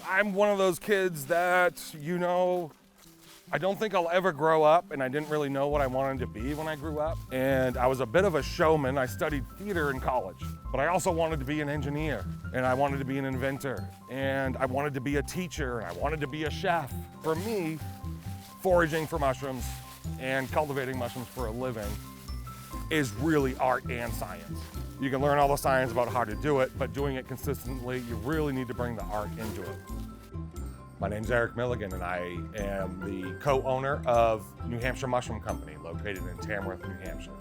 I'm one of those kids that, I don't think I'll ever grow up, and I didn't really know what I wanted to be when I grew up. And I was a bit of a showman. I studied theater in college, but I also wanted to be an engineer, and I wanted to be an inventor, and I wanted to be a teacher, and I wanted to be a chef. For me, foraging for mushrooms and cultivating mushrooms for a living is really art and science. You can learn all the science about how to do it, but doing it consistently, you really need to bring the art into it. My name's Eric Milligan, and I am the co-owner of New Hampshire Mushroom Company, located in Tamworth, New Hampshire.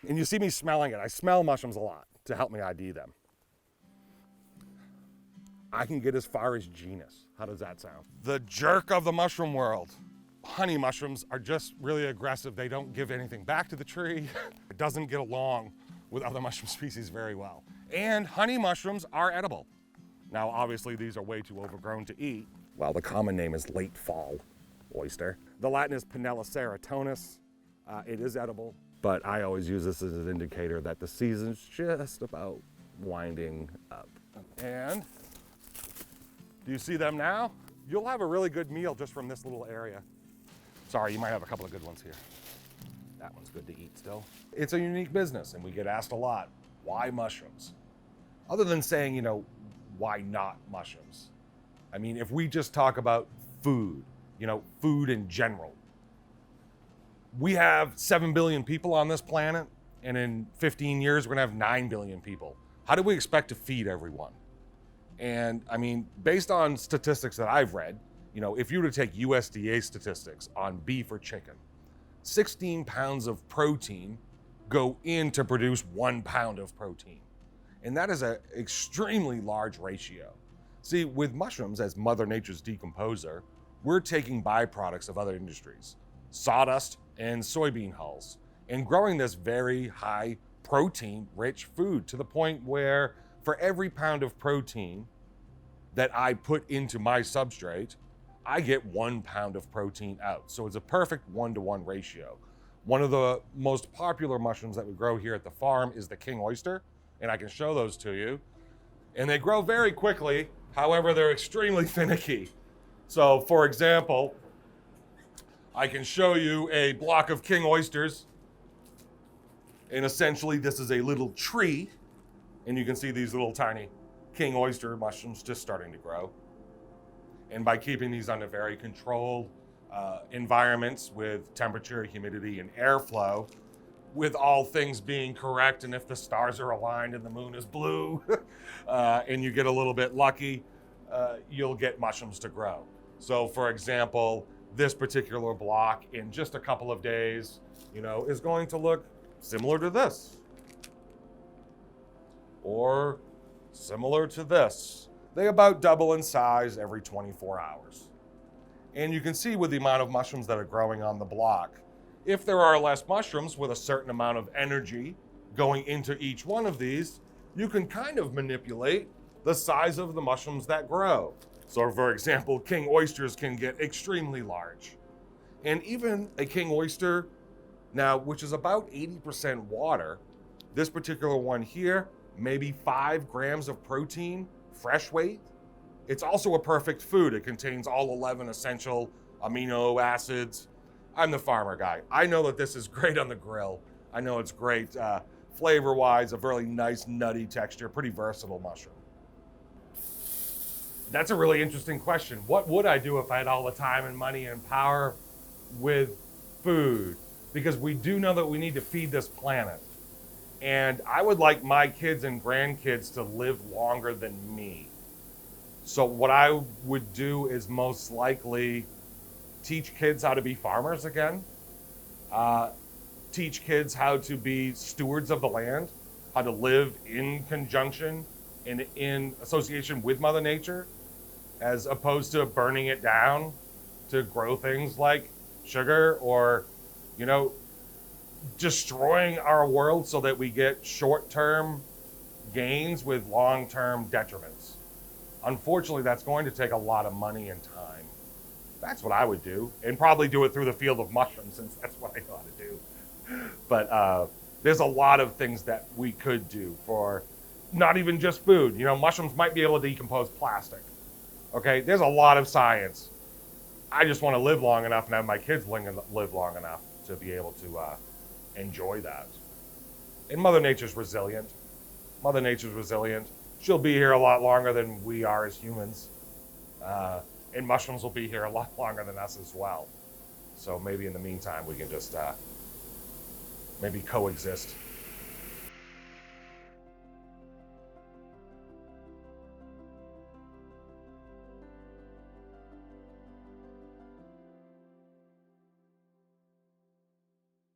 And you see me smelling it. I smell mushrooms a lot to help me ID them. I can get as far as genus. How does that sound? The jerk of the mushroom world. Honey mushrooms are just really aggressive. They don't give anything back to the tree. It doesn't get along with other mushroom species very well. And honey mushrooms are edible. Now, obviously, these are way too overgrown to eat. Well, the common name is late fall oyster. The Latin is Pinella serotonis. It is edible. But I always use this as an indicator that the season's just about winding up. And do you see them now? You'll have a really good meal just from this little area. Sorry, you might have a couple of good ones here. That one's good to eat still. It's a unique business, and we get asked a lot, why mushrooms? Other than saying, why not mushrooms? I mean, if we just talk about food, food in general, we have 7 billion people on this planet, and in 15 years, we're gonna have 9 billion people. How do we expect to feed everyone? And I mean, based on statistics that I've read, if you were to take USDA statistics on beef or chicken, 16 pounds of protein go in to produce 1 pound of protein. And that is an extremely large ratio. See, with mushrooms as Mother Nature's decomposer, we're taking byproducts of other industries, sawdust and soybean hulls, and growing this very high protein rich food to the point where for every pound of protein that I put into my substrate, I get 1 pound of protein out. So it's a perfect 1-to-1 ratio. One of the most popular mushrooms that we grow here at the farm is the king oyster, and I can show those to you. And they grow very quickly, however, they're extremely finicky. So for example, I can show you a block of king oysters, and essentially this is a little tree, and you can see these little tiny king oyster mushrooms just starting to grow. And by keeping these under very controlled environments with temperature, humidity, and airflow, with all things being correct, and if the stars are aligned and the moon is blue, and you get a little bit lucky, you'll get mushrooms to grow. So for example, this particular block in just a couple of days, is going to look similar to this. Or similar to this. They about double in size every 24 hours. And you can see with the amount of mushrooms that are growing on the block, if there are less mushrooms with a certain amount of energy going into each one of these, you can kind of manipulate the size of the mushrooms that grow. So for example, king oysters can get extremely large. And even a king oyster, now, which is about 80% water, this particular one here, maybe 5 grams of protein, fresh weight. It's also a perfect food. It contains all 11 essential amino acids. I'm the farmer guy. I know that this is great on the grill. I know it's great flavor-wise, a really nice nutty texture, pretty versatile mushroom. That's a really interesting question. What would I do if I had all the time and money and power with food? Because we do know that we need to feed this planet. And I would like my kids and grandkids to live longer than me. So what I would do is most likely teach kids how to be farmers again, teach kids how to be stewards of the land, how to live in conjunction and in association with Mother Nature, as opposed to burning it down to grow things like sugar or, destroying our world so that we get short-term gains with long-term detriments. Unfortunately, that's going to take a lot of money and time. That's what I would do, and probably do it through the field of mushrooms, since that's what I know how to do. But there's a lot of things that we could do for not even just food. You know, mushrooms might be able to decompose plastic. Okay, there's a lot of science. I just want to live long enough and have my kids live long enough to be able to enjoy that. And Mother Nature's resilient. Mother Nature's resilient. She'll be here a lot longer than we are as humans. And mushrooms will be here a lot longer than us as well. So maybe in the meantime, we can just maybe coexist.